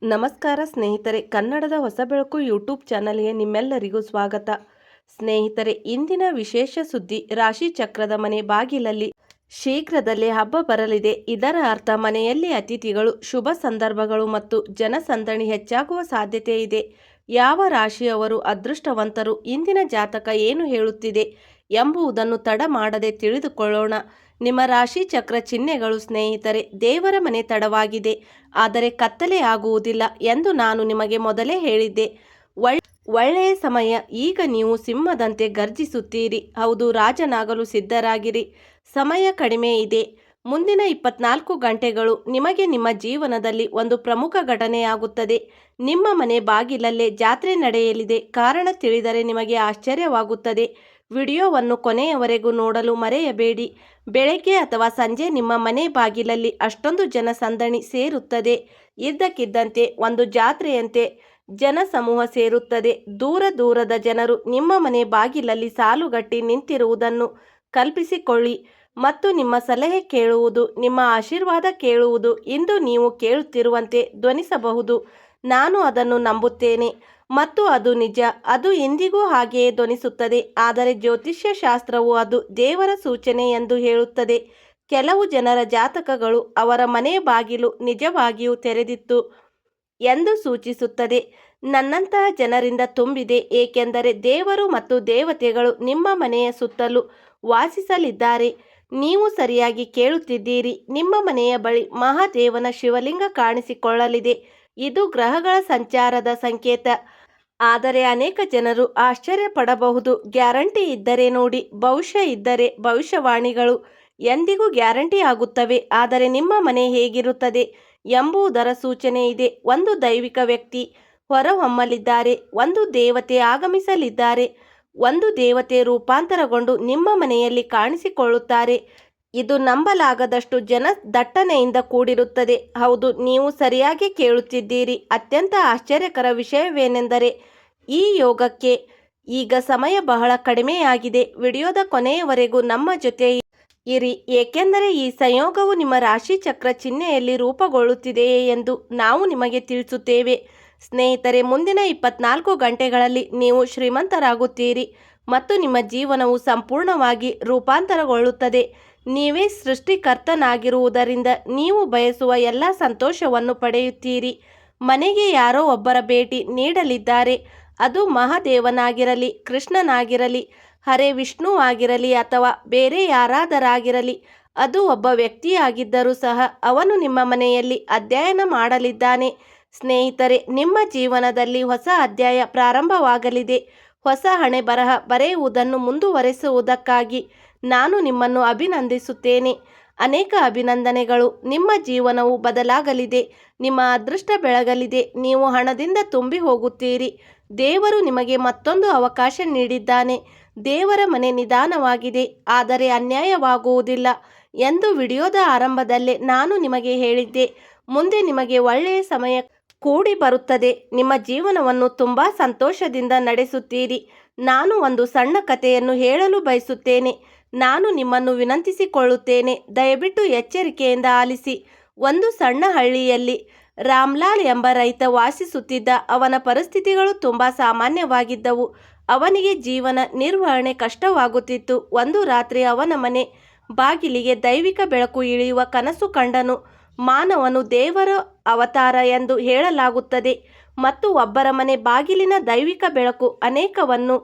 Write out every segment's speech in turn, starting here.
ನಮಸ್ಕಾರ ಸ್ನೇಹಿತರೆ, ಕನ್ನಡದ ಹೊಸ ಬೆಳಕು ಯೂಟ್ಯೂಬ್ ಚಾನಲ್ಗೆ ನಿಮ್ಮೆಲ್ಲರಿಗೂ ಸ್ವಾಗತ. ಸ್ನೇಹಿತರೆ, ಇಂದಿನ ವಿಶೇಷ ಸುದ್ದಿ, ರಾಶಿ ಚಕ್ರದ ಮನೆ ಬಾಗಿಲಲ್ಲಿ ಶೀಘ್ರದಲ್ಲೇ ಹಬ್ಬ ಬರಲಿದೆ. ಇದರ ಅರ್ಥ ಮನೆಯಲ್ಲಿ ಅತಿಥಿಗಳು, ಶುಭ ಸಂದರ್ಭಗಳು ಮತ್ತು ಜನಸಂದಣಿ ಹೆಚ್ಚಾಗುವ ಸಾಧ್ಯತೆ ಇದೆ. ಯಾವ ರಾಶಿಯವರು ಅದೃಷ್ಟವಂತರು, ಇಂದಿನ ಜಾತಕ ಏನು ಹೇಳುತ್ತಿದೆ ಎಂಬುದನ್ನು ತಡ ಮಾಡದೆ ತಿಳಿದುಕೊಳ್ಳೋಣ. ನಿಮ್ಮ ರಾಶಿ ಚಕ್ರ ಚಿಹ್ನೆಗಳು. ಸ್ನೇಹಿತರೆ, ದೇವರ ಮನೆ ತಡವಾಗಿದೆ, ಆದರೆ ಕತ್ತಲೆ ಆಗುವುದಿಲ್ಲ ಎಂದು ನಾನು ನಿಮಗೆ ಮೊದಲೇ ಹೇಳಿದ್ದೆ. ಒಳ್ಳೆಯ ಸಮಯ. ಈಗ ನೀವು ಸಿಂಹದಂತೆ ಗರ್ಜಿಸುತ್ತೀರಿ. ಹೌದು, ರಾಜನಾಗಲು ಸಿದ್ಧರಾಗಿರಿ. ಸಮಯ ಕಡಿಮೆ ಇದೆ. ಮುಂದಿನ 24 ಗಂಟೆಗಳು ನಿಮಗೆ ನಿಮ್ಮ ಜೀವನದಲ್ಲಿ ಒಂದು ಪ್ರಮುಖ ಘಟನೆಯಾಗುತ್ತದೆ. ನಿಮ್ಮ ಮನೆ ಬಾಗಿಲಲ್ಲೇ ಜಾತ್ರೆ ನಡೆಯಲಿದೆ. ಕಾರಣ ತಿಳಿದರೆ ನಿಮಗೆ ಆಶ್ಚರ್ಯವಾಗುತ್ತದೆ. ವಿಡಿಯೋವನ್ನು ಕೊನೆಯವರೆಗೂ ನೋಡಲು ಮರೆಯಬೇಡಿ. ಬೆಳಗ್ಗೆ ಅಥವಾ ಸಂಜೆ ನಿಮ್ಮ ಮನೆ ಬಾಗಿಲಲ್ಲಿ ಅಷ್ಟೊಂದು ಜನಸಂದಣಿ ಸೇರುತ್ತದೆ. ಇದ್ದಕ್ಕಿದ್ದಂತೆ ಒಂದು ಜಾತ್ರೆಯಂತೆ ಜನಸಮೂಹ ಸೇರುತ್ತದೆ. ದೂರ ದೂರದ ಜನರು ನಿಮ್ಮ ಮನೆ ಬಾಗಿಲಲ್ಲಿ ಸಾಲುಗಟ್ಟಿ ನಿಂತಿರುವುದನ್ನು ಕಲ್ಪಿಸಿಕೊಳ್ಳಿ ಮತ್ತು ನಿಮ್ಮ ಸಲಹೆ ಕೇಳುವುದು, ನಿಮ್ಮ ಆಶೀರ್ವಾದ ಕೇಳುವುದು ಇಂದು ನೀವು ಕೇಳುತ್ತಿರುವಂತೆ ಧ್ವನಿಸಬಹುದು. ನಾನು ಅದನ್ನು ನಂಬುತ್ತೇನೆ ಮತ್ತು ಅದು ನಿಜ. ಅದು ಎಂದಿಗೂ ಹಾಗೆಯೇ ಧ್ವನಿಸುತ್ತದೆ. ಆದರೆ ಜ್ಯೋತಿಷ್ಯ ಶಾಸ್ತ್ರವು ಅದು ದೇವರ ಸೂಚನೆ ಎಂದು ಹೇಳುತ್ತದೆ. ಕೆಲವು ಜನರ ಜಾತಕಗಳು ಅವರ ಮನೆ ಬಾಗಿಲು ನಿಜವಾಗಿಯೂ ತೆರೆದಿತ್ತು ಎಂದು ಸೂಚಿಸುತ್ತದೆ. ನನ್ನಂತಹ ಜನರಿಂದ ತುಂಬಿದೆ, ಏಕೆಂದರೆ ದೇವರು ಮತ್ತು ದೇವತೆಗಳು ನಿಮ್ಮ ಮನೆಯ ಸುತ್ತಲೂ ವಾಸಿಸಲಿದ್ದಾರೆ. ನೀವು ಸರಿಯಾಗಿ ಕೇಳುತ್ತಿದ್ದೀರಿ. ನಿಮ್ಮ ಮನೆಯ ಬಳಿ ಮಹಾದೇವನ ಶಿವಲಿಂಗ ಕಾಣಿಸಿಕೊಳ್ಳಲಿದೆ. ಇದು ಗ್ರಹಗಳ ಸಂಚಾರದ ಸಂಕೇತ. ಆದರೆ ಅನೇಕ ಜನರು ಆಶ್ಚರ್ಯಪಡಬಹುದು. ಗ್ಯಾರಂಟಿ ಇದ್ದರೆ ನೋಡಿ. ಭವಿಷ್ಯ ಇದ್ದರೆ ಭವಿಷ್ಯವಾಣಿಗಳು ಎಂದಿಗೂ ಗ್ಯಾರಂಟಿ ಆಗುತ್ತವೆ. ಆದರೆ ನಿಮ್ಮ ಮನೆ ಹೇಗಿರುತ್ತದೆ ಎಂಬುದರ ಸೂಚನೆ ಇದೆ. ಒಂದು ದೈವಿಕ ವ್ಯಕ್ತಿ ಹೊರಹೊಮ್ಮಲಿದ್ದಾರೆ. ಒಂದು ದೇವತೆ ಆಗಮಿಸಲಿದ್ದಾರೆ. ಒಂದು ದೇವತೆ ರೂಪಾಂತರಗೊಂಡು ನಿಮ್ಮ ಮನೆಯಲ್ಲಿ ಕಾಣಿಸಿಕೊಳ್ಳುತ್ತಾರೆ. ಇದು ನಂಬಲಾಗದಷ್ಟು ಜನ ದಟ್ಟಣೆಯಿಂದ ಕೂಡಿರುತ್ತದೆ. ಹೌದು, ನೀವು ಸರಿಯಾಗಿ ಕೇಳುತ್ತಿದ್ದೀರಿ. ಅತ್ಯಂತ ಆಶ್ಚರ್ಯಕರ ವಿಷಯವೇನೆಂದರೆ ಈ ಯೋಗಕ್ಕೆ ಈಗ ಸಮಯ ಬಹಳ ಕಡಿಮೆಯಾಗಿದೆ. ವಿಡಿಯೋದ ಕೊನೆಯವರೆಗೂ ನಮ್ಮ ಜೊತೆ ಇರಿ, ಏಕೆಂದರೆ ಈ ಸಂಯೋಗವು ನಿಮ್ಮ ರಾಶಿ ಚಕ್ರ ಚಿಹ್ನೆಯಲ್ಲಿ ರೂಪುಗೊಳ್ಳುತ್ತಿದೆಯೇ ಎಂದು ನಾವು ನಿಮಗೆ ತಿಳಿಸುತ್ತೇವೆ. ಸ್ನೇಹಿತರೆ, ಮುಂದಿನ 24 ಗಂಟೆಗಳಲ್ಲಿ ನೀವು ಶ್ರೀಮಂತರಾಗುತ್ತೀರಿ ಮತ್ತು ನಿಮ್ಮ ಜೀವನವು ಸಂಪೂರ್ಣವಾಗಿ ರೂಪಾಂತರಗೊಳ್ಳುತ್ತದೆ. ನೀವೇ ಸೃಷ್ಟಿಕರ್ತನಾಗಿರುವುದರಿಂದ ನೀವು ಬಯಸುವ ಎಲ್ಲ ಸಂತೋಷವನ್ನು ಪಡೆಯುತ್ತೀರಿ. ಮನೆಗೆ ಯಾರೋ ಒಬ್ಬರ ಭೇಟಿ ನೀಡಲಿದ್ದಾರೆ. ಅದು ಮಹಾದೇವನಾಗಿರಲಿ, ಕೃಷ್ಣನಾಗಿರಲಿ, ಹರೇ ವಿಷ್ಣುವಾಗಿರಲಿ ಅಥವಾ ಬೇರೆ ಯಾರಾದರಾಗಿರಲಿ. ಅದು ಒಬ್ಬ ವ್ಯಕ್ತಿಯಾಗಿದ್ದರೂ ಸಹ ಅವನು ನಿಮ್ಮ ಮನೆಯಲ್ಲಿ ಅಧ್ಯಯನ ಮಾಡಲಿದ್ದಾನೆ. ಸ್ನೇಹಿತರೆ, ನಿಮ್ಮ ಜೀವನದಲ್ಲಿ ಹೊಸ ಅಧ್ಯಾಯ ಪ್ರಾರಂಭವಾಗಲಿದೆ. ಹೊಸ ಹಣೆ ಬರಹ ಬರೆಯುವುದನ್ನು ಮುಂದುವರೆಸುವುದಕ್ಕಾಗಿ ನಾನು ನಿಮ್ಮನ್ನು ಅಭಿನಂದಿಸುತ್ತೇನೆ. ಅನೇಕ ಅಭಿನಂದನೆಗಳು. ನಿಮ್ಮ ಜೀವನವು ಬದಲಾಗಲಿದೆ. ನಿಮ್ಮ ಅದೃಷ್ಟ ಬೆಳಗಲಿದೆ. ನೀವು ಹಣದಿಂದ ತುಂಬಿ ಹೋಗುತ್ತೀರಿ. ದೇವರು ನಿಮಗೆ ಮತ್ತೊಂದು ಅವಕಾಶ ನೀಡಿದ್ದಾನೆ. ದೇವರ ಮನೆ ನಿಧಾನವಾಗಿದೆ, ಆದರೆ ಅನ್ಯಾಯವಾಗುವುದಿಲ್ಲ ಎಂದು ವಿಡಿಯೋದ ಆರಂಭದಲ್ಲೇ ನಾನು ನಿಮಗೆ ಹೇಳಿದ್ದೆ. ಮುಂದೆ ನಿಮಗೆ ಒಳ್ಳೆಯ ಸಮಯ ಕೂಡಿ ಬರುತ್ತದೆ. ನಿಮ್ಮ ಜೀವನವನ್ನು ತುಂಬ ಸಂತೋಷದಿಂದ ನಡೆಸುತ್ತೀರಿ. ನಾನು ಒಂದು ಸಣ್ಣ ಕಥೆಯನ್ನು ಹೇಳಲು ಬಯಸುತ್ತೇನೆ. ನಾನು ನಿಮ್ಮನ್ನು ವಿನಂತಿಸಿಕೊಳ್ಳುತ್ತೇನೆ, ದಯವಿಟ್ಟು ಎಚ್ಚರಿಕೆಯಿಂದ ಆಲಿಸಿ. ಒಂದು ಸಣ್ಣ ಹಳ್ಳಿಯಲ್ಲಿ ರಾಮ್ಲಾಲ್ ಎಂಬ ರೈತ ವಾಸಿಸುತ್ತಿದ್ದ. ಅವನ ಪರಿಸ್ಥಿತಿಗಳು ತುಂಬ ಸಾಮಾನ್ಯವಾಗಿದ್ದವು. ಅವನಿಗೆ ಜೀವನ ನಿರ್ವಹಣೆ ಕಷ್ಟವಾಗುತ್ತಿತ್ತು. ಒಂದು ರಾತ್ರಿ ಅವನ ಮನೆ ಬಾಗಿಲಿಗೆ ದೈವಿಕ ಬೆಳಕು ಇಳಿಯುವ ಕನಸು ಕಂಡನು. ಮಾನವನು ದೇವರ ಅವತಾರ ಎಂದು ಹೇಳಲಾಗುತ್ತದೆ ಮತ್ತು ಒಬ್ಬರ ಮನೆ ಬಾಗಿಲಿನ ದೈವಿಕ ಬೆಳಕು ಅನೇಕವನ್ನು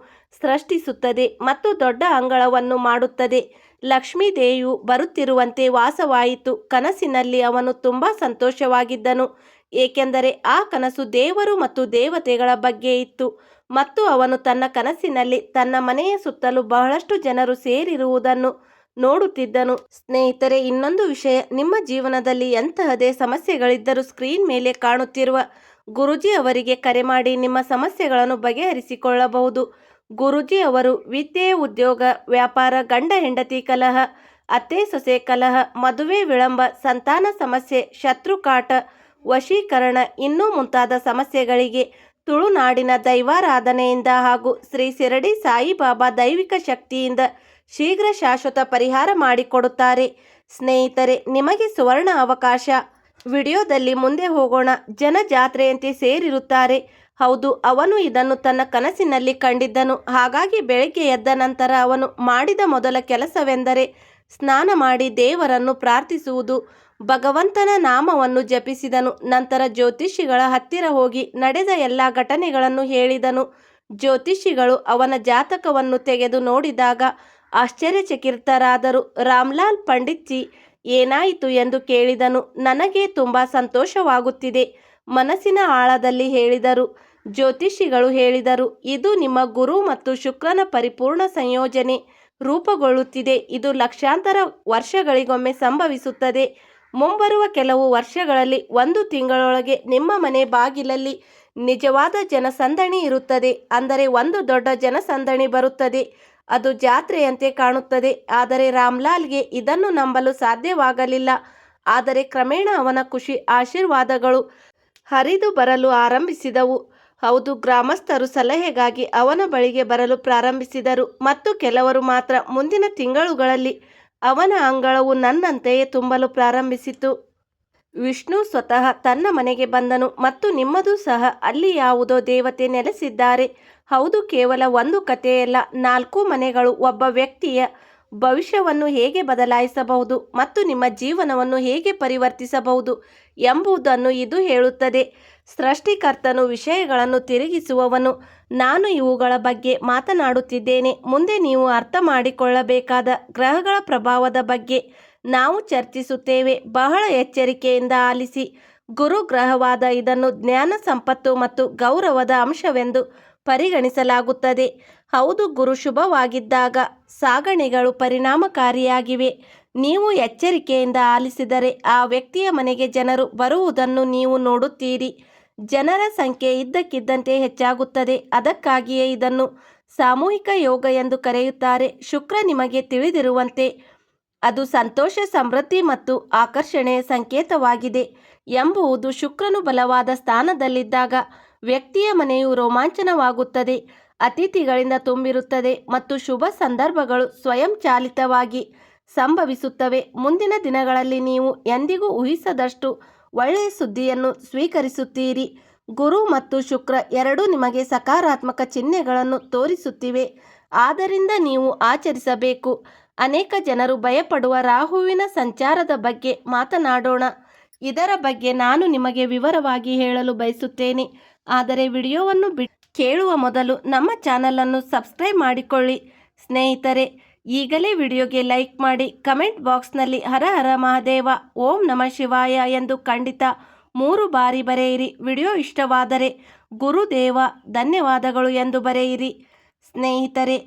ಸೃಷ್ಟಿಸುತ್ತದೆ ಮತ್ತು ದೊಡ್ಡ ಅಂಗಳವನ್ನು ಮಾಡುತ್ತದೆ. ಲಕ್ಷ್ಮೀ ದೇವಿಯು ಬರುತ್ತಿರುವಂತೆ ವಾಸವಾಯಿತು. ಕನಸಿನಲ್ಲಿ ಅವನು ತುಂಬ ಸಂತೋಷವಾಗಿದ್ದನು, ಏಕೆಂದರೆ ಆ ಕನಸು ದೇವರು ಮತ್ತು ದೇವತೆಗಳ ಬಗ್ಗೆ ಇತ್ತು ಮತ್ತು ಅವನು ತನ್ನ ಕನಸಿನಲ್ಲಿ ತನ್ನ ಮನೆಯ ಸುತ್ತಲೂ ಬಹಳಷ್ಟು ಜನರು ಸೇರಿರುವುದನ್ನು ನೋಡುತ್ತಿದ್ದನು. ಸ್ನೇಹಿತರೆ, ಇನ್ನೊಂದು ವಿಷಯ, ನಿಮ್ಮ ಜೀವನದಲ್ಲಿ ಎಂತಹದೇ ಸಮಸ್ಯೆಗಳಿದ್ದರೂ ಸ್ಕ್ರೀನ್ ಮೇಲೆ ಕಾಣುತ್ತಿರುವ ಗುರೂಜಿ ಅವರಿಗೆ ಕರೆ ಮಾಡಿ ನಿಮ್ಮ ಸಮಸ್ಯೆಗಳನ್ನು ಬಗೆಹರಿಸಿಕೊಳ್ಳಬಹುದು. ಗುರೂಜಿ ಅವರು ವಿದ್ಯೆ, ಉದ್ಯೋಗ, ವ್ಯಾಪಾರ, ಗಂಡ ಹೆಂಡತಿ ಕಲಹ, ಅತ್ತೆ ಸೊಸೆ ಕಲಹ, ಮದುವೆ ವಿಳಂಬ, ಸಂತಾನ ಸಮಸ್ಯೆ, ಶತ್ರುಕಾಟ, ವಶೀಕರಣ ಇನ್ನೂ ಮುಂತಾದ ಸಮಸ್ಯೆಗಳಿಗೆ ತುಳುನಾಡಿನ ದೈವಾರಾಧನೆಯಿಂದ ಹಾಗೂ ಶ್ರೀ ಶಿರಡಿ ಸಾಯಿಬಾಬಾ ದೈವಿಕ ಶಕ್ತಿಯಿಂದ ಶೀಘ್ರ ಶಾಶ್ವತ ಪರಿಹಾರ ಮಾಡಿಕೊಡುತ್ತಾರೆ. ಸ್ನೇಹಿತರೆ, ನಿಮಗೆ ಸುವರ್ಣ ಅವಕಾಶ. ವಿಡಿಯೋದಲ್ಲಿ ಮುಂದೆ ಹೋಗೋಣ. ಜನ ಜಾತ್ರೆಯಂತೆ ಸೇರಿರುತ್ತಾರೆ. ಹೌದು, ಅವನು ಇದನ್ನು ತನ್ನ ಕನಸಿನಲ್ಲಿ ಕಂಡಿದ್ದನು. ಹಾಗಾಗಿ ಬೆಳಗ್ಗೆ ಎದ್ದ ನಂತರ ಅವನು ಮಾಡಿದ ಮೊದಲ ಕೆಲಸವೆಂದರೆ ಸ್ನಾನ ಮಾಡಿ ದೇವರನ್ನು ಪ್ರಾರ್ಥಿಸುವುದು. ಭಗವಂತನ ನಾಮವನ್ನು ಜಪಿಸಿದನು. ನಂತರ ಜ್ಯೋತಿಷಿಗಳ ಹತ್ತಿರ ಹೋಗಿ ನಡೆದ ಎಲ್ಲ ಘಟನೆಗಳನ್ನು ಹೇಳಿದನು. ಜ್ಯೋತಿಷಿಗಳು ಅವನ ಜಾತಕವನ್ನು ತೆಗೆದು ನೋಡಿದಾಗ ಆಶ್ಚರ್ಯಚಕಿತರಾದರು. ರಾಮ್ಲಾಲ್ ಪಂಡಿತ್ಜಿ ಏನಾಯಿತು ಎಂದು ಕೇಳಿದನು. ನನಗೆ ತುಂಬ ಸಂತೋಷವಾಗುತ್ತಿದೆ, ಮನಸ್ಸಿನ ಆಳದಲ್ಲಿ ಹೇಳಿದರು. ಜ್ಯೋತಿಷಿಗಳು ಹೇಳಿದರು, ಇದು ನಿಮ್ಮ ಗುರು ಮತ್ತು ಶುಕ್ರನ ಪರಿಪೂರ್ಣ ಸಂಯೋಜನೆ ರೂಪುಗೊಳ್ಳುತ್ತಿದೆ. ಇದು ಲಕ್ಷಾಂತರ ವರ್ಷಗಳಿಗೊಮ್ಮೆ ಸಂಭವಿಸುತ್ತದೆ. ಮುಂಬರುವ ಕೆಲವು ವರ್ಷಗಳಲ್ಲಿ 1 ತಿಂಗಳೊಳಗೆ ನಿಮ್ಮ ಮನೆ ಬಾಗಿಲಲ್ಲಿ ನಿಜವಾದ ಜನಸಂದಣಿ ಇರುತ್ತದೆ. ಅಂದರೆ ಒಂದು ದೊಡ್ಡ ಜನಸಂದಣಿ ಬರುತ್ತದೆ. ಅದು ಜಾತ್ರೆಯಂತೆ ಕಾಣುತ್ತದೆ. ಆದರೆ ರಾಮ್ಲಾಲ್ಗೆ ಇದನ್ನು ನಂಬಲು ಸಾಧ್ಯವಾಗಲಿಲ್ಲ. ಆದರೆ ಕ್ರಮೇಣ ಅವನ ಖುಷಿ ಆಶೀರ್ವಾದಗಳು ಹರಿದು ಬರಲು ಆರಂಭಿಸಿದವು. ಹೌದು, ಗ್ರಾಮಸ್ಥರು ಸಲಹೆಗಾಗಿ ಅವನ ಬಳಿಗೆ ಬರಲು ಪ್ರಾರಂಭಿಸಿದರು. ಮತ್ತು ಕೆಲವರು ಮಾತ್ರ. ಮುಂದಿನ ತಿಂಗಳುಗಳಲ್ಲಿ ಅವನ ಅಂಗಳವು ನನ್ನಂತೆಯೇ ತುಂಬಲು ಪ್ರಾರಂಭಿಸಿತು. ವಿಷ್ಣು ಸ್ವತಃ ತನ್ನ ಮನೆಗೆ ಬಂದನು ಮತ್ತು ನಿಮ್ಮದು ಸಹ ಅಲ್ಲಿ ಯಾವುದೋ ದೇವತೆ ನೆಲೆಸಿದ್ದಾರೆ. ಹೌದು, ಕೇವಲ ಒಂದು ಕಥೆಯಲ್ಲ, 4 ಮನೆಗಳು ಒಬ್ಬ ವ್ಯಕ್ತಿಯ ಭವಿಷ್ಯವನ್ನು ಹೇಗೆ ಬದಲಾಯಿಸಬಹುದು ಮತ್ತು ನಿಮ್ಮ ಜೀವನವನ್ನು ಹೇಗೆ ಪರಿವರ್ತಿಸಬಹುದು ಎಂಬುದನ್ನು ಇದು ಹೇಳುತ್ತದೆ. ಸೃಷ್ಟಿಕರ್ತನು ವಿಷಯಗಳನ್ನು ತಿರುಗಿಸುವವನು. ನಾನು ಇವುಗಳ ಬಗ್ಗೆ ಮಾತನಾಡುತ್ತಿದ್ದೇನೆ. ಮುಂದೆ ನೀವು ಅರ್ಥ ಮಾಡಿಕೊಳ್ಳಬೇಕಾದ ಗ್ರಹಗಳ ಪ್ರಭಾವದ ಬಗ್ಗೆ ನಾವು ಚರ್ಚಿಸುತ್ತೇವೆ. ಬಹಳ ಎಚ್ಚರಿಕೆಯಿಂದ ಆಲಿಸಿ. ಗುರು ಗ್ರಹವಾದ ಇದನ್ನು ಜ್ಞಾನ, ಸಂಪತ್ತು ಮತ್ತು ಗೌರವದ ಅಂಶವೆಂದು ಪರಿಗಣಿಸಲಾಗುತ್ತದೆ. ಹೌದು, ಗುರು ಶುಭವಾಗಿದ್ದಾಗ ಸಾಗಣೆಗಳು ಪರಿಣಾಮಕಾರಿಯಾಗಿವೆ. ನೀವು ಎಚ್ಚರಿಕೆಯಿಂದ ಆಲಿಸಿದರೆ ಆ ವ್ಯಕ್ತಿಯ ಮನೆಗೆ ಜನರು ಬರುವುದನ್ನು ನೀವು ನೋಡುತ್ತೀರಿ. ಜನರ ಸಂಖ್ಯೆ ಇದ್ದಕ್ಕಿದ್ದಂತೆ ಹೆಚ್ಚಾಗುತ್ತದೆ. ಅದಕ್ಕಾಗಿಯೇ ಇದನ್ನು ಸಾಮೂಹಿಕ ಯೋಗ ಎಂದು ಕರೆಯುತ್ತಾರೆ. ಶುಕ್ರ ನಿಮಗೆ ತಿಳಿದಿರುವಂತೆ ಅದು ಸಂತೋಷ, ಸಮೃದ್ಧಿ ಮತ್ತು ಆಕರ್ಷಣೆಯ ಸಂಕೇತವಾಗಿದೆ ಎಂಬುದು. ಶುಕ್ರನು ಬಲವಾದ ಸ್ಥಾನದಲ್ಲಿದ್ದಾಗ ವ್ಯಕ್ತಿಯ ಮನೆಯು ರೋಮಾಂಚನವಾಗುತ್ತದೆ, ಅತಿಥಿಗಳಿಂದ ತುಂಬಿರುತ್ತದೆ ಮತ್ತು ಶುಭ ಸಂದರ್ಭಗಳು ಸ್ವಯಂಚಾಲಿತವಾಗಿ ಸಂಭವಿಸುತ್ತವೆ. ಮುಂದಿನ ದಿನಗಳಲ್ಲಿ ನೀವು ಎಂದಿಗೂ ಊಹಿಸದಷ್ಟು ಒಳ್ಳೆಯ ಸುದ್ದಿಯನ್ನು ಸ್ವೀಕರಿಸುತ್ತೀರಿ. ಗುರು ಮತ್ತು ಶುಕ್ರ ಎರಡೂ ನಿಮಗೆ ಸಕಾರಾತ್ಮಕ ಚಿಹ್ನೆಗಳನ್ನು ತೋರಿಸುತ್ತಿವೆ. ಆದ್ದರಿಂದ ನೀವು ಆಚರಿಸಬೇಕು. ಅನೇಕ ಜನರು ಭಯಪಡುವ ರಾಹುವಿನ ಸಂಚಾರದ ಬಗ್ಗೆ ಮಾತನಾಡೋಣ. ಇದರ ಬಗ್ಗೆ ನಾನು ನಿಮಗೆ ವಿವರವಾಗಿ ಹೇಳಲು ಬಯಸುತ್ತೇನೆ. ಆದರೆ ವಿಡಿಯೋವನ್ನು ಕೇಳುವ ಮೊದಲು ನಮ್ಮ ಚಾನಲನ್ನು ಸಬ್ಸ್ಕ್ರೈಬ್ ಮಾಡಿಕೊಳ್ಳಿ. ಸ್ನೇಹಿತರೆ, ಈಗಲೇ ವಿಡಿಯೋಗೆ ಲೈಕ್ ಮಾಡಿ. ಕಮೆಂಟ್ ಬಾಕ್ಸ್ನಲ್ಲಿ ಹರ ಹರ ಮಹಾದೇವ, ಓಂ ನಮಃ ಶಿವಾಯ ಎಂದು ಖಂಡಿತ 3 ಬಾರಿ ಬರೆಯಿರಿ. ವಿಡಿಯೋ ಇಷ್ಟವಾದರೆ ಗುರುದೇವ ಧನ್ಯವಾದಗಳು ಎಂದು ಬರೆಯಿರಿ. ಸ್ನೇಹಿತರೆ,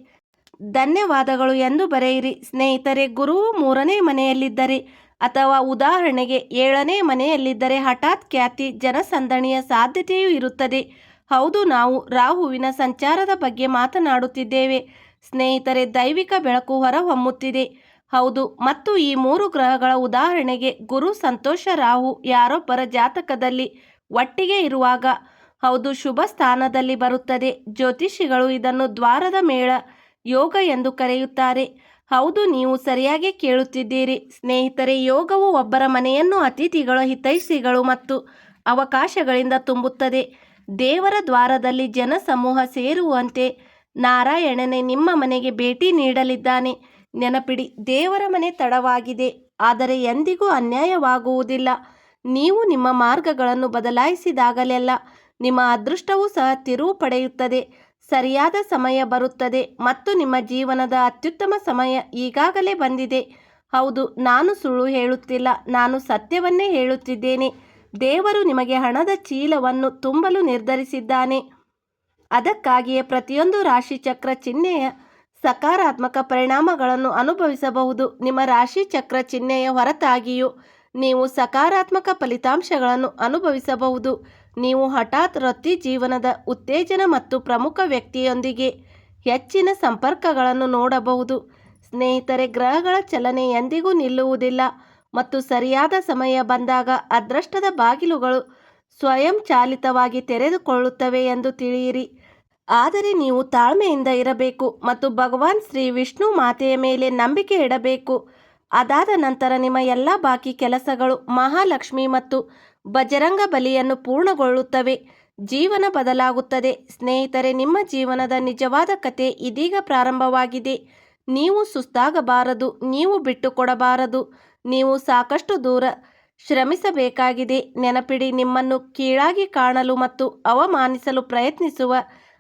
ಧನ್ಯವಾದಗಳು ಎಂದು ಬರೆಯಿರಿ. ಸ್ನೇಹಿತರೆ, ಗುರುವು 3ನೇ ಮನೆಯಲ್ಲಿದ್ದರೆ ಅಥವಾ ಉದಾಹರಣೆಗೆ 7ನೇ ಮನೆಯಲ್ಲಿದ್ದರೆ ಹಠಾತ್ ಖ್ಯಾತಿ, ಜನಸಂದಣಿಯ ಸಾಧ್ಯತೆಯೂ ಇರುತ್ತದೆ. ಹೌದು, ನಾವು ರಾಹುವಿನ ಸಂಚಾರದ ಬಗ್ಗೆ ಮಾತನಾಡುತ್ತಿದ್ದೇವೆ. ಸ್ನೇಹಿತರೆ, ದೈವಿಕ ಬೆಳಕು ಹೊರಹೊಮ್ಮುತ್ತಿದೆ. ಹೌದು, ಮತ್ತು ಈ 3 ಗ್ರಹಗಳ ಉದಾಹರಣೆಗೆ ಗುರು, ಸಂತೋಷ, ರಾಹು ಯಾರೊಬ್ಬರ ಜಾತಕದಲ್ಲಿ ಒಟ್ಟಿಗೆ ಇರುವಾಗ ಹೌದು ಶುಭ ಸ್ಥಾನದಲ್ಲಿ ಬರುತ್ತದೆ. ಜ್ಯೋತಿಷಿಗಳು ಇದನ್ನು ದ್ವಾರದ ಮೇಳ ಯೋಗ ಎಂದು ಕರೆಯುತ್ತಾರೆ. ಹೌದು, ನೀವು ಸರಿಯಾಗಿ ಕೇಳುತ್ತಿದ್ದೀರಿ. ಸ್ನೇಹಿತರೆ, ಯೋಗವು ಒಬ್ಬರ ಮನೆಯನ್ನು ಅತಿಥಿಗಳು, ಹಿತೈಷಿಗಳು ಮತ್ತು ಅವಕಾಶಗಳಿಂದ ತುಂಬುತ್ತದೆ. ದೇವರ ದ್ವಾರದಲ್ಲಿ ಜನಸಮೂಹ ಸೇರುವಂತೆ ನಾರಾಯಣನೇ ನಿಮ್ಮ ಮನೆಗೆ ಭೇಟಿ ನೀಡಲಿದ್ದಾನೆ. ನೆನಪಿಡಿ, ದೇವರ ಮನೆ ತಡವಾಗಿದೆ, ಆದರೆ ಎಂದಿಗೂ ಅನ್ಯಾಯವಾಗುವುದಿಲ್ಲ. ನೀವು ನಿಮ್ಮ ಮಾರ್ಗಗಳನ್ನು ಬದಲಾಯಿಸಿದಾಗಲೆಲ್ಲ ನಿಮ್ಮ ಅದೃಷ್ಟವೂ ಸಹ ತಿರುವು ಪಡೆಯುತ್ತದೆ. ಸರಿಯಾದ ಸಮಯ ಬರುತ್ತದೆ ಮತ್ತು ನಿಮ್ಮ ಜೀವನದ ಅತ್ಯುತ್ತಮ ಸಮಯ ಈಗಾಗಲೇ ಬಂದಿದೆ. ಹೌದು, ನಾನು ಸುಳ್ಳು ಹೇಳುತ್ತಿಲ್ಲ, ನಾನು ಸತ್ಯವನ್ನೇ ಹೇಳುತ್ತಿದ್ದೇನೆ. ದೇವರು ನಿಮಗೆ ಹಣದ ಚೀಲವನ್ನು ತುಂಬಲು ನಿರ್ಧರಿಸಿದ್ದಾನೆ. ಅದಕ್ಕಾಗಿಯೇ ಪ್ರತಿಯೊಂದು ರಾಶಿಚಕ್ರ ಚಿಹ್ನೆಯ ಸಕಾರಾತ್ಮಕ ಪರಿಣಾಮಗಳನ್ನು ಅನುಭವಿಸಬಹುದು. ನಿಮ್ಮ ರಾಶಿಚಕ್ರ ಚಿಹ್ನೆಯ ಹೊರತಾಗಿಯೂ ನೀವು ಸಕಾರಾತ್ಮಕ ಫಲಿತಾಂಶಗಳನ್ನು ಅನುಭವಿಸಬಹುದು. ನೀವು ಹಠಾತ್ ವೃತ್ತಿ ಜೀವನದ ಉತ್ತೇಜನ ಮತ್ತು ಪ್ರಮುಖ ವ್ಯಕ್ತಿಯೊಂದಿಗೆ ಹೆಚ್ಚಿನ ಸಂಪರ್ಕಗಳನ್ನು ನೋಡಬಹುದು. ಸ್ನೇಹಿತರೆ, ಗ್ರಹಗಳ ಚಲನೆ ಎಂದಿಗೂ ನಿಲ್ಲುವುದಿಲ್ಲ ಮತ್ತು ಸರಿಯಾದ ಸಮಯ ಬಂದಾಗ ಅದೃಷ್ಟದ ಬಾಗಿಲುಗಳು ಸ್ವಯಂಚಾಲಿತವಾಗಿ ತೆರೆದುಕೊಳ್ಳುತ್ತವೆ ಎಂದು ತಿಳಿಯಿರಿ. ಆದರೆ ನೀವು ತಾಳ್ಮೆಯಿಂದ ಇರಬೇಕು ಮತ್ತು ಭಗವಾನ್ ಶ್ರೀ ವಿಷ್ಣು ಮಾತೆಯ ಮೇಲೆ ನಂಬಿಕೆ ಇಡಬೇಕು. ಅದಾದ ನಂತರ ನಿಮ್ಮ ಎಲ್ಲ ಬಾಕಿ ಕೆಲಸಗಳು ಮಹಾಲಕ್ಷ್ಮಿ ಮತ್ತು ಬಜರಂಗ ಬಲಿಯನ್ನು ಪೂರ್ಣಗೊಳ್ಳುತ್ತವೆ. ಜೀವನ ಬದಲಾಗುತ್ತದೆ. ಸ್ನೇಹಿತರೆ, ನಿಮ್ಮ ಜೀವನದ ನಿಜವಾದ ಕತೆ ಇದೀಗ ಪ್ರಾರಂಭವಾಗಿದೆ. ನೀವು ಸುಸ್ತಾಗಬಾರದು, ನೀವು ಬಿಟ್ಟುಕೊಡಬಾರದು, ನೀವು ಸಾಕಷ್ಟು ದೂರ ಶ್ರಮಿಸಬೇಕಾಗಿದೆ. ನೆನಪಿಡಿ, ನಿಮ್ಮನ್ನು ಕೀಳಾಗಿ ಕಾಣಲು ಮತ್ತು ಅವಮಾನಿಸಲು ಪ್ರಯತ್ನಿಸುವ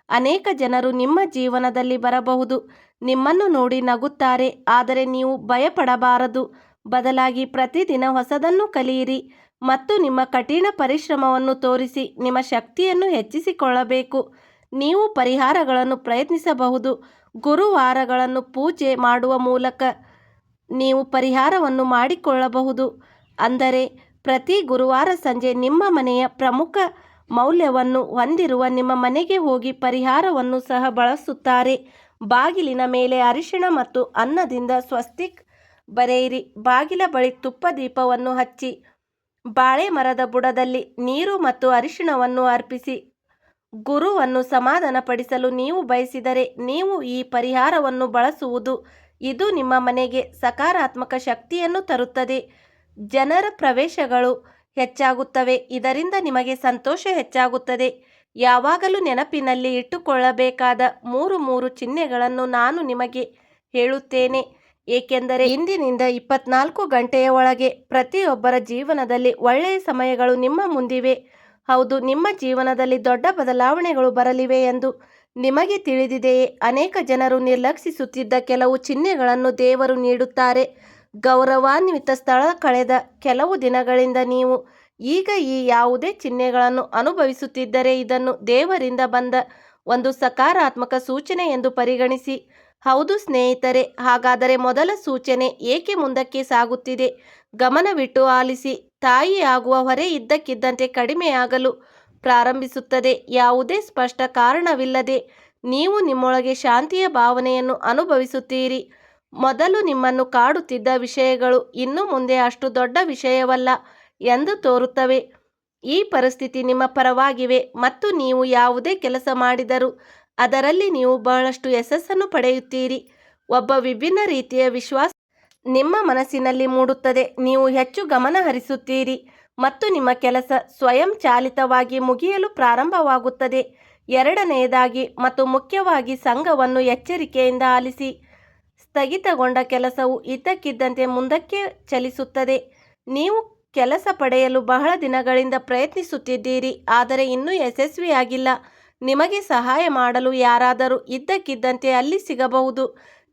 ಅನೇಕ ಜನರು ನಿಮ್ಮ ಜೀವನದಲ್ಲಿ ಬರಬಹುದು. ನಿಮ್ಮನ್ನು ನೋಡಿ ನಗುತ್ತಾರೆ, ಆದರೆ ನೀವು ಭಯಪಡಬಾರದು. ಬದಲಾಗಿ ಪ್ರತಿದಿನ ಹೊಸದನ್ನು ಕಲಿಯಿರಿ ಮತ್ತು ನಿಮ್ಮ ಕಠಿಣ ಪರಿಶ್ರಮವನ್ನು ತೋರಿಸಿ ನಿಮ್ಮ ಶಕ್ತಿಯನ್ನು ಹೆಚ್ಚಿಸಿಕೊಳ್ಳಬೇಕು. ನೀವು ಪರಿಹಾರಗಳನ್ನು ಪ್ರಯತ್ನಿಸಬಹುದು. ಗುರುವಾರಗಳನ್ನು ಪೂಜೆ ಮಾಡುವ ಮೂಲಕ ನೀವು ಪರಿಹಾರವನ್ನು ಮಾಡಿಕೊಳ್ಳಬಹುದು. ಅಂದರೆ ಪ್ರತಿ ಗುರುವಾರ ಸಂಜೆ ನಿಮ್ಮ ಮನೆಯ ಪ್ರಮುಖ ಮೌಲ್ಯವನ್ನು ಹೊಂದಿರುವ ನಿಮ್ಮ ಮನೆಗೆ ಹೋಗಿ ಪರಿಹಾರವನ್ನು ಸಹ ಬಳಸುತ್ತಾರೆ. ಬಾಗಿಲಿನ ಮೇಲೆ ಅರಿಶಿಣ ಮತ್ತು ಅನ್ನದಿಂದ ಸ್ವಸ್ತಿಕ್ ಬರೆಯಿರಿ. ಬಾಗಿಲ ಬಳಿ ತುಪ್ಪ ದೀಪವನ್ನು ಹಚ್ಚಿ ಬಾಳೆ ಮರದ ಬುಡದಲ್ಲಿ ನೀರು ಮತ್ತು ಅರಿಶಿಣವನ್ನು ಅರ್ಪಿಸಿ. ಗುರುವನ್ನು ಸಮಾಧಾನಪಡಿಸಲು ನೀವು ಬಯಸಿದರೆ ನೀವು ಈ ಪರಿಹಾರವನ್ನು ಬಳಸುವುದು. ಇದು ನಿಮ್ಮ ಮನೆಗೆ ಸಕಾರಾತ್ಮಕ ಶಕ್ತಿಯನ್ನು ತರುತ್ತದೆ. ಜನರ ಪ್ರವೇಶಗಳು ಹೆಚ್ಚಾಗುತ್ತವೆ. ಇದರಿಂದ ನಿಮಗೆ ಸಂತೋಷ ಹೆಚ್ಚಾಗುತ್ತದೆ. ಯಾವಾಗಲೂ ನೆನಪಿನಲ್ಲಿ ಇಟ್ಟುಕೊಳ್ಳಬೇಕಾದ ಮೂರು ಚಿಹ್ನೆಗಳನ್ನು ನಾನು ನಿಮಗೆ ಹೇಳುತ್ತೇನೆ, ಏಕೆಂದರೆ ಇಂದಿನಿಂದ 24 ಗಂಟೆಯ ಒಳಗೆ ಪ್ರತಿಯೊಬ್ಬರ ಜೀವನದಲ್ಲಿ ಒಳ್ಳೆಯ ಸಮಯಗಳು ನಿಮ್ಮ ಮುಂದಿವೆ. ಹೌದು, ನಿಮ್ಮ ಜೀವನದಲ್ಲಿ ದೊಡ್ಡ ಬದಲಾವಣೆಗಳು ಬರಲಿವೆ ಎಂದು ನಿಮಗೆ ತಿಳಿದಿದೆಯೇ? ಅನೇಕ ಜನರು ನಿರ್ಲಕ್ಷಿಸುತ್ತಿದ್ದ ಕೆಲವು ಚಿಹ್ನೆಗಳನ್ನು ದೇವರು ನೀಡುತ್ತಾರೆ. ಗೌರವಾನ್ವಿತ ಸ್ಥಳ ಕಳೆದ ಕೆಲವು ದಿನಗಳಿಂದ ನೀವು ಈಗ ಈ ಯಾವುದೇ ಚಿಹ್ನೆಗಳನ್ನು ಅನುಭವಿಸುತ್ತಿದ್ದರೆ ಇದನ್ನು ದೇವರಿಂದ ಬಂದ ಒಂದು ಸಕಾರಾತ್ಮಕ ಸೂಚನೆ ಎಂದು ಪರಿಗಣಿಸಿ. ಹೌದು ಸ್ನೇಹಿತರೆ, ಹಾಗಾದರೆ ಮೊದಲ ಸೂಚನೆ ಏಕೆ ಮುಂದಕ್ಕೆ ಸಾಗುತ್ತಿದೆ? ಗಮನವಿಟ್ಟು ಆಲಿಸಿ. ತಾಯಿಯಾಗುವ ಹೊರೆ ಇದ್ದಕ್ಕಿದ್ದಂತೆ ಕಡಿಮೆಯಾಗಲು ಪ್ರಾರಂಭಿಸುತ್ತದೆ. ಯಾವುದೇ ಸ್ಪಷ್ಟ ಕಾರಣವಿಲ್ಲದೆ ನೀವು ನಿಮ್ಮೊಳಗೆ ಶಾಂತಿಯ ಭಾವನೆಯನ್ನು ಅನುಭವಿಸುತ್ತೀರಿ. ಮೊದಲು ನಿಮ್ಮನ್ನು ಕಾಡುತ್ತಿದ್ದ ವಿಷಯಗಳು ಇನ್ನು ಮುಂದೆ ಅಷ್ಟು ದೊಡ್ಡ ವಿಷಯವಲ್ಲ ಎಂದು ತೋರುತ್ತವೆ. ಈ ಪರಿಸ್ಥಿತಿ ನಿಮ್ಮ ಪರವಾಗಿವೆ ಮತ್ತು ನೀವು ಯಾವುದೇ ಕೆಲಸ ಮಾಡಿದರೂ ಅದರಲ್ಲಿ ನೀವು ಬಹಳಷ್ಟು ಯಶಸ್ಸನ್ನು ಪಡೆಯುತ್ತೀರಿ. ಒಬ್ಬ ವಿಭಿನ್ನ ರೀತಿಯ ವಿಶ್ವಾಸ ನಿಮ್ಮ ಮನಸ್ಸಿನಲ್ಲಿ ಮೂಡುತ್ತದೆ. ನೀವು ಹೆಚ್ಚು ಗಮನ ಹರಿಸುತ್ತೀರಿ ಮತ್ತು ನಿಮ್ಮ ಕೆಲಸ ಸ್ವಯಂಚಾಲಿತವಾಗಿ ಮುಗಿಯಲು ಪ್ರಾರಂಭವಾಗುತ್ತದೆ. ಎರಡನೆಯದಾಗಿ ಮತ್ತು ಮುಖ್ಯವಾಗಿ, ಸಂಘವನ್ನು ಎಚ್ಚರಿಕೆಯಿಂದ ಆಲಿಸಿ. ಸ್ಥಗಿತಗೊಂಡ ಕೆಲಸವು ಇದ್ದಕ್ಕಿದ್ದಂತೆ ಮುಂದಕ್ಕೆ ಚಲಿಸುತ್ತದೆ. ನೀವು ಕೆಲಸ ಪಡೆಯಲು ಬಹಳ ದಿನಗಳಿಂದ ಪ್ರಯತ್ನಿಸುತ್ತಿದ್ದೀರಿ, ಆದರೆ ಇನ್ನೂ ಯಶಸ್ವಿಯಾಗಿಲ್ಲ. ನಿಮಗೆ ಸಹಾಯ ಮಾಡಲು ಯಾರಾದರೂ ಇದ್ದಕ್ಕಿದ್ದಂತೆ ಅಲ್ಲಿ ಸಿಗಬಹುದು.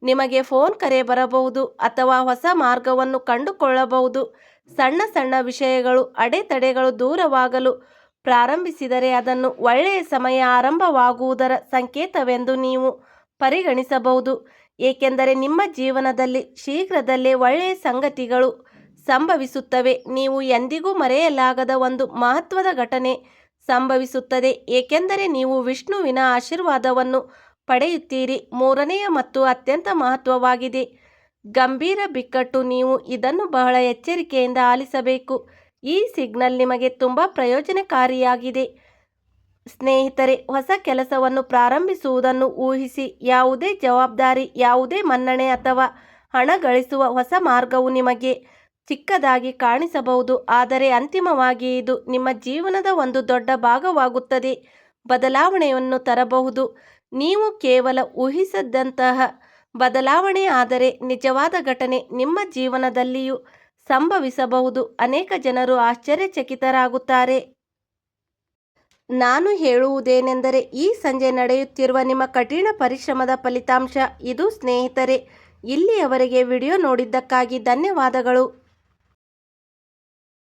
ನಿಮಗೆ ಫೋನ್ ಕರೆ ಬರಬಹುದು ಅಥವಾ ಹೊಸ ಮಾರ್ಗವನ್ನು ಕಂಡುಕೊಳ್ಳಬಹುದು. ಸಣ್ಣ ಸಣ್ಣ ವಿಷಯಗಳು, ಅಡೆತಡೆಗಳು ದೂರವಾಗಲು ಪ್ರಾರಂಭಿಸಿದರೆ ಅದನ್ನು ಒಳ್ಳೆಯ ಸಮಯ ಆರಂಭವಾಗುವುದರ ಸಂಕೇತವೆಂದು ನೀವು ಪರಿಗಣಿಸಬಹುದು. ಏಕೆಂದರೆ ನಿಮ್ಮ ಜೀವನದಲ್ಲಿ ಶೀಘ್ರದಲ್ಲೇ ಒಳ್ಳೆಯ ಸಂಗತಿಗಳು ಸಂಭವಿಸುತ್ತವೆ. ನೀವು ಎಂದಿಗೂ ಮರೆಯಲಾಗದ ಒಂದು ಮಹತ್ವದ ಘಟನೆ ಸಂಭವಿಸುತ್ತದೆ, ಏಕೆಂದರೆ ನೀವು ವಿಷ್ಣುವಿನ ಆಶೀರ್ವಾದವನ್ನು ಪಡೆಯುತ್ತೀರಿ. ಮೂರನೆಯ ಮತ್ತು ಅತ್ಯಂತ ಮಹತ್ವವಾಗಿದೆ, ಗಂಭೀರ ಬಿಕ್ಕಟ್ಟು. ನೀವು ಇದನ್ನು ಬಹಳ ಎಚ್ಚರಿಕೆಯಿಂದ ಆಲಿಸಬೇಕು. ಈ ಸಿಗ್ನಲ್ ನಿಮಗೆ ತುಂಬ ಪ್ರಯೋಜನಕಾರಿಯಾಗಿದೆ. ಸ್ನೇಹಿತರೆ, ಹೊಸ ಕೆಲಸವನ್ನು ಪ್ರಾರಂಭಿಸುವುದನ್ನು ಊಹಿಸಿ. ಯಾವುದೇ ಜವಾಬ್ದಾರಿ, ಯಾವುದೇ ಮನ್ನಣೆ ಅಥವಾ ಹಣ ಗಳಿಸುವ ಹೊಸ ಮಾರ್ಗವು ನಿಮಗೆ ಚಿಕ್ಕದಾಗಿ ಕಾಣಿಸಬಹುದು, ಆದರೆ ಅಂತಿಮವಾಗಿ ಇದು ನಿಮ್ಮ ಜೀವನದ ಒಂದು ದೊಡ್ಡ ಭಾಗವಾಗುತ್ತದೆ. ಬದಲಾವಣೆಯನ್ನು ತರಬಹುದು. ನೀವು ಕೇವಲ ಊಹಿಸಿದಂತಹ ಬದಲಾವಣೆ, ಆದರೆ ನಿಜವಾದ ಘಟನೆ ನಿಮ್ಮ ಜೀವನದಲ್ಲಿಯೂ ಸಂಭವಿಸಬಹುದು. ಅನೇಕ ಜನರು ಆಶ್ಚರ್ಯಚಕಿತರಾಗುತ್ತಾರೆ. ನಾನು ಹೇಳುವುದೇನೆಂದರೆ, ಈ ಸಂಜೆ ನಡೆಯುತ್ತಿರುವ ನಿಮ್ಮ ಕಠಿಣ ಪರಿಶ್ರಮದ ಫಲಿತಾಂಶ ಇದು. ಸ್ನೇಹಿತರೆ, ಇಲ್ಲಿಯವರೆಗೆ ವಿಡಿಯೋ ನೋಡಿದ್ದಕ್ಕಾಗಿ ಧನ್ಯವಾದಗಳು.